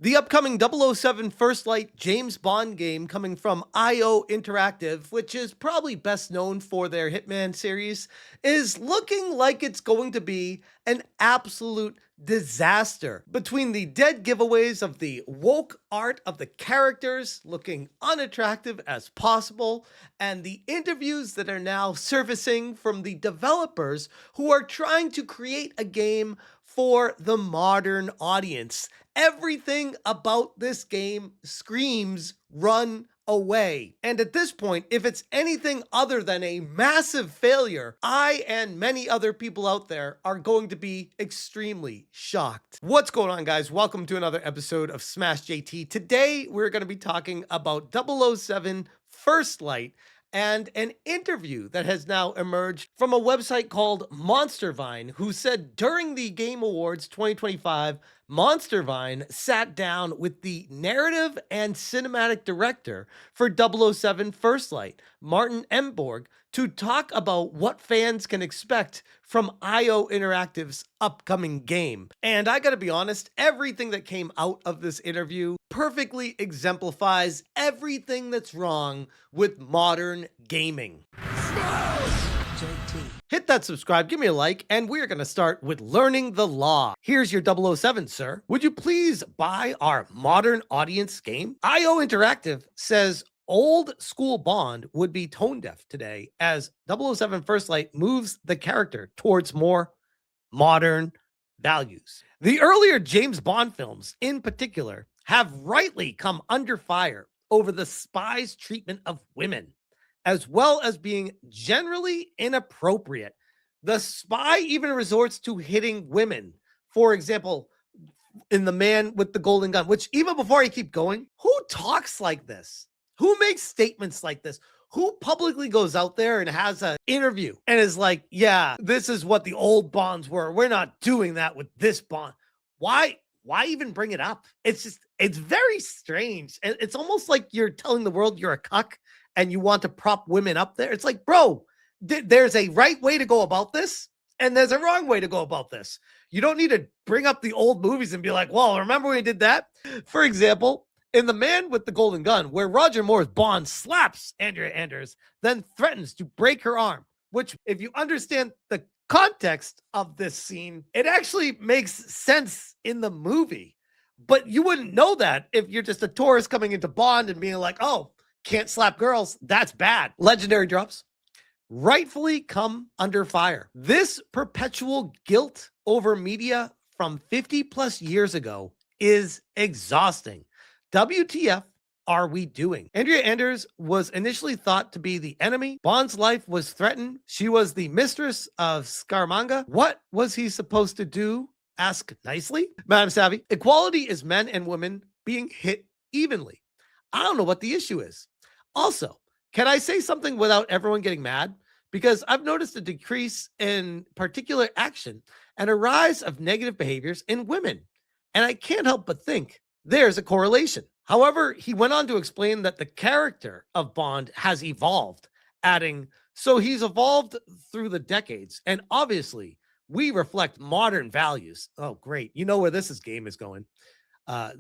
The upcoming 007 First Light James Bond game coming from IO Interactive, which is probably best known for their Hitman series, is looking like it's going to be an absolute disaster. Between the dead giveaways of the woke art of the characters looking unattractive as possible, and the interviews that are now surfacing from the developers who are trying to create a game for the modern audience. Everything about this game screams run away. And at this point, if it's anything other than a massive failure, I and many other people out there are going to be extremely shocked. What's going on, guys? Welcome to another episode of Smash JT. Today, we're going to be talking about 007 First Light and an interview that has now emerged from a website called MonsterVine, who said during the Game Awards 2025, MonsterVine sat down with the narrative and cinematic director for 007 First Light, Martin Emborg, to talk about what fans can expect from IO Interactive's upcoming game. And I gotta be honest, everything that came out of this interview perfectly exemplifies everything that's wrong with modern gaming. Hit that subscribe, give me a like, and we're going to start with learning the law. Here's your 007, sir. Would you please buy our modern audience game? IO Interactive says old school Bond would be tone deaf today as 007 First Light moves the character towards more modern values. The earlier James Bond films, in particular, have rightly come under fire over the spy's treatment of women, as well as being generally inappropriate. The spy even resorts to hitting women. For example, in The Man with the Golden Gun, which even before I keep going, who talks like this? Who makes statements like this? Who publicly goes out there and has an interview and is like, yeah, this is what the old Bonds were. We're not doing that with this Bond. Why even bring it up? It's very strange. And it's almost like you're telling the world you're a cuck and you want to prop women up there. It's like, bro, there's a right way to go about this, and there's a wrong way to go about this. You don't need to bring up the old movies and be like, well, remember when we did that? For example, in The Man with the Golden Gun, where Roger Moore's Bond slaps Andrea Anders, then threatens to break her arm, which, if you understand the context of this scene, it actually makes sense in the movie. But you wouldn't know that if you're just a tourist coming into Bond and being like, oh, can't slap girls, that's bad. Legendary drops rightfully come under fire. This perpetual guilt over media from 50 plus years ago is exhausting. WTF are we doing? Andrea Anders was initially thought to be the enemy. Bond's life was threatened. She was the mistress of Scaramanga. What was he supposed to do? Ask nicely. Madam Savvy, equality is men and women being hit evenly. I don't know what the issue is. Also, can I say something without everyone getting mad? Because I've noticed a decrease in particular action and a rise of negative behaviors in women. And I can't help but think there's a correlation. However, he went on to explain that the character of Bond has evolved, adding, so he's evolved through the decades. And obviously, we reflect modern values. Oh, great. You know where this game is going.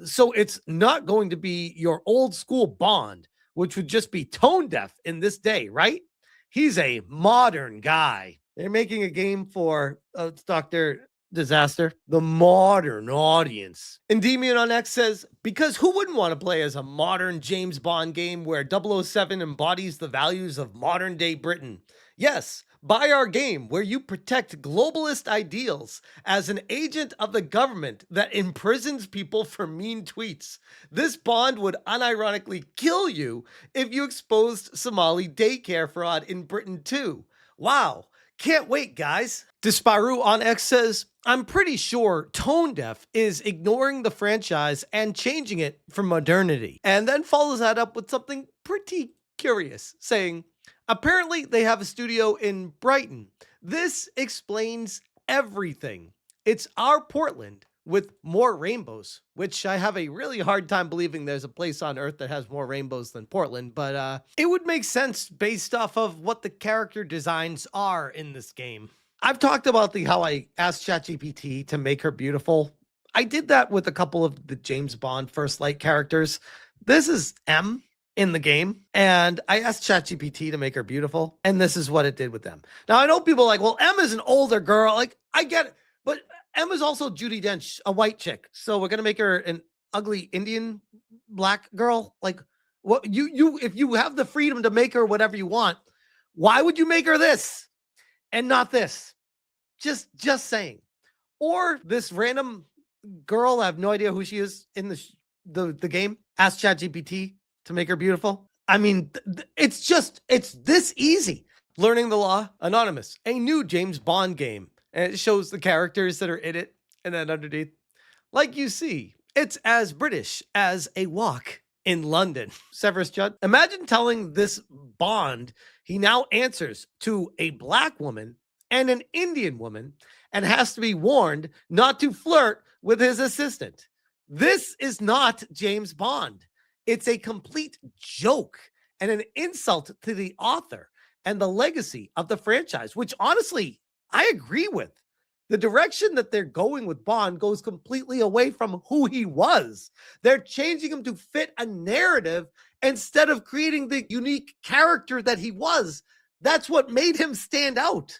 So it's not going to be your old school Bond, which would just be tone deaf in this day, right? He's a modern guy. They're making a game for Dr. Disaster, the modern audience. Endymion on X says, because who wouldn't want to play as a modern James Bond game where 007 embodies the values of modern day Britain? Yes, buy our game where you protect globalist ideals as an agent of the government that imprisons people for mean tweets. This Bond would unironically kill you if you exposed Somali daycare fraud in Britain too. Wow, can't wait, guys. Disparu on X says, I'm pretty sure tone deaf is ignoring the franchise and changing it for modernity. And then follows that up with something pretty curious, saying, apparently they have a studio in Brighton. This explains everything. It's our Portland with more rainbows, which I have a really hard time believing there's a place on Earth that has more rainbows than Portland, but it would make sense based off of what the character designs are in this game. I've talked about how I asked ChatGPT to make her beautiful. I did that with a couple of the James Bond First Light characters. This is M in the game, and I asked ChatGPT to make her beautiful, and this is what it did with them. Now I know people are like, well, M is an older girl. Like I get it, but M is also Judy Dench, a white chick. So we're gonna make her an ugly Indian black girl. Like what you if you have the freedom to make her whatever you want, why would you make her this and not this? Just saying. Or this random girl, I have no idea who she is in the game. Ask ChatGPT to make her beautiful. I mean, it's this easy. Learning the Law Anonymous, a new James Bond game, and it shows the characters that are in it, and then underneath, like you see, it's as British as a walk in London. Severus Judd. Imagine telling this Bond he now answers to a black woman and an Indian woman and has to be warned not to flirt with his assistant. This is not James Bond. It's a complete joke and an insult to the author and the legacy of the franchise, which honestly, I agree with. The direction that they're going with Bond goes completely away from who he was. They're changing him to fit a narrative instead of creating the unique character that he was. That's what made him stand out.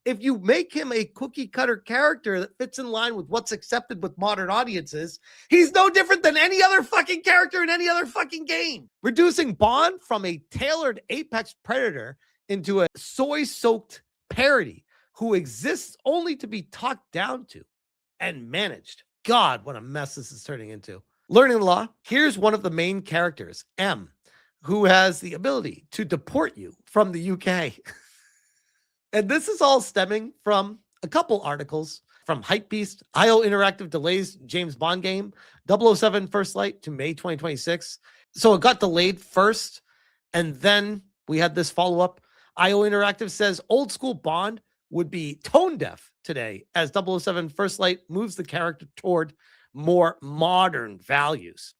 If you make him a cookie cutter character that fits in line with what's accepted with modern audiences, he's no different than any other fucking character in any other fucking game. Reducing Bond from a tailored apex predator into a soy-soaked parody who exists only to be talked down to and managed. God, what a mess this is turning into. Learning the law, here's one of the main characters, M, who has the ability to deport you from the UK. And this is all stemming from a couple articles from Hypebeast. IO Interactive delays James Bond game, 007 First Light to May 2026. So it got delayed first, and then we had this follow-up. IO Interactive says old school Bond would be tone deaf today as 007 First Light moves the character toward more modern values.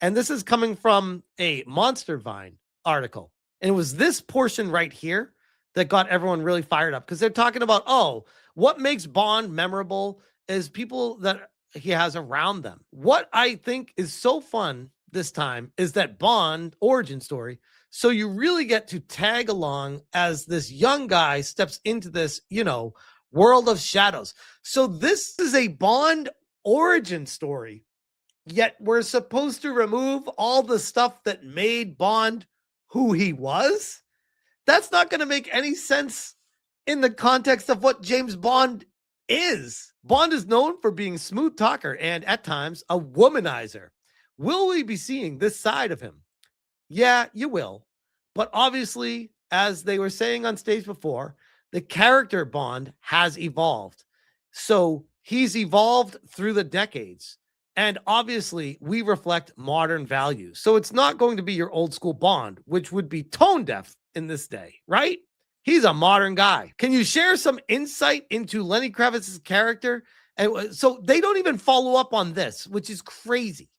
And this is coming from a MonsterVine article. And it was this portion right here that got everyone really fired up because they're talking about, oh, what makes Bond memorable is people that he has around them. What I think is so fun this time is that Bond origin story. So you really get to tag along as this young guy steps into this, world of shadows. So this is a Bond origin story, yet we're supposed to remove all the stuff that made Bond who he was. That's not going to make any sense in the context of what James Bond is. Bond is known for being a smooth talker and at times a womanizer. Will we be seeing this side of him? Yeah, you will. But obviously, as they were saying on stage before, the character Bond has evolved. So he's evolved through the decades. And obviously, we reflect modern values. So it's not going to be your old school Bond, which would be tone deaf in this day, right? He's a modern guy. Can you share some insight into Lenny Kravitz's character? And so they don't even follow up on this, which is crazy.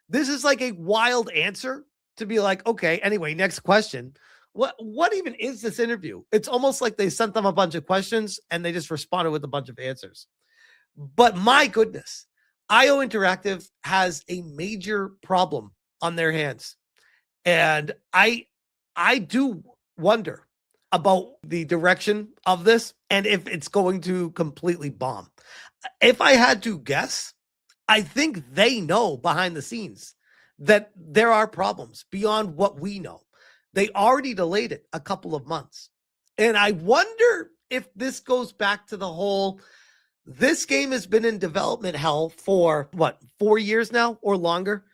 This is like a wild answer to be like, okay, anyway, next question. What even is this interview? It's almost like they sent them a bunch of questions and they just responded with a bunch of answers. But my goodness, IO Interactive has a major problem on their hands. And I do wonder about the direction of this and if it's going to completely bomb. If I had to guess, I think they know behind the scenes that there are problems beyond what we know. They already delayed it a couple of months. And I wonder if this goes back to the whole, this game has been in development hell for 4 years now or longer.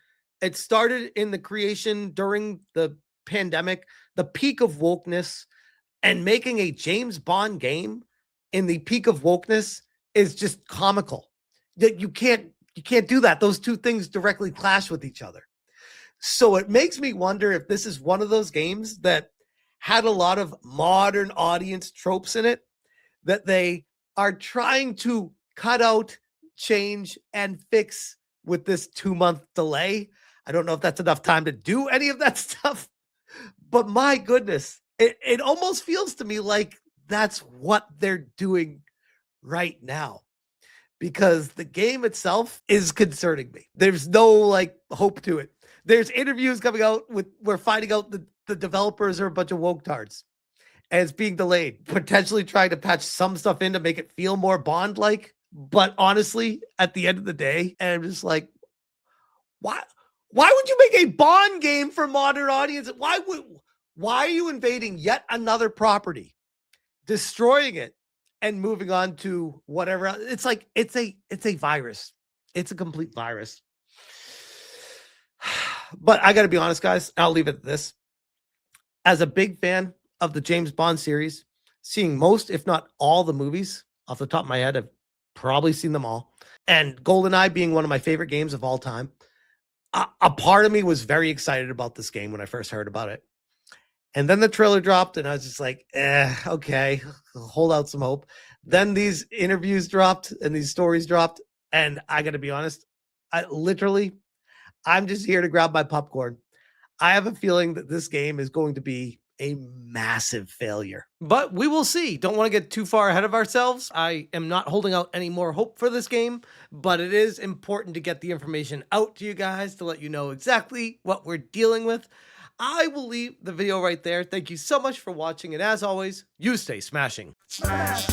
It started in the creation during the pandemic, the peak of wokeness, and making a James Bond game in the peak of wokeness is just comical. That you can't do that. Those two things directly clash with each other. So it makes me wonder if this is one of those games that had a lot of modern audience tropes in it that they are trying to cut out, change, and fix with this 2-month delay. I don't know if that's enough time to do any of that stuff, but my goodness, it almost feels to me like that's what they're doing right now. because the game itself is concerning me. There's no like hope to it. There's interviews coming out with we're finding out the developers are a bunch of woke tards and it's being delayed, potentially trying to patch some stuff in to make it feel more Bond like. But honestly, at the end of the day, and I'm just like, why would you make a Bond game for modern audiences? Why are you invading yet another property, destroying it, and moving on to whatever else? It's like it's a virus. It's a complete virus. But I gotta be honest, guys, I'll leave it at this. As a big fan of the James Bond series, seeing most, if not all, the movies off the top of my head, I've probably seen them all. And GoldenEye being one of my favorite games of all time, a part of me was very excited about this game when I first heard about it. And then the trailer dropped, and I was just like, okay, hold out some hope. Then these interviews dropped and these stories dropped. And I got to be honest, I'm just here to grab my popcorn. I have a feeling that this game is going to be a massive failure. But we will see. Don't want to get too far ahead of ourselves. I am not holding out any more hope for this game, but it is important to get the information out to you guys to let you know exactly what we're dealing with. I will leave the video right there. Thank you so much for watching, and as always, you stay smashing. Smash,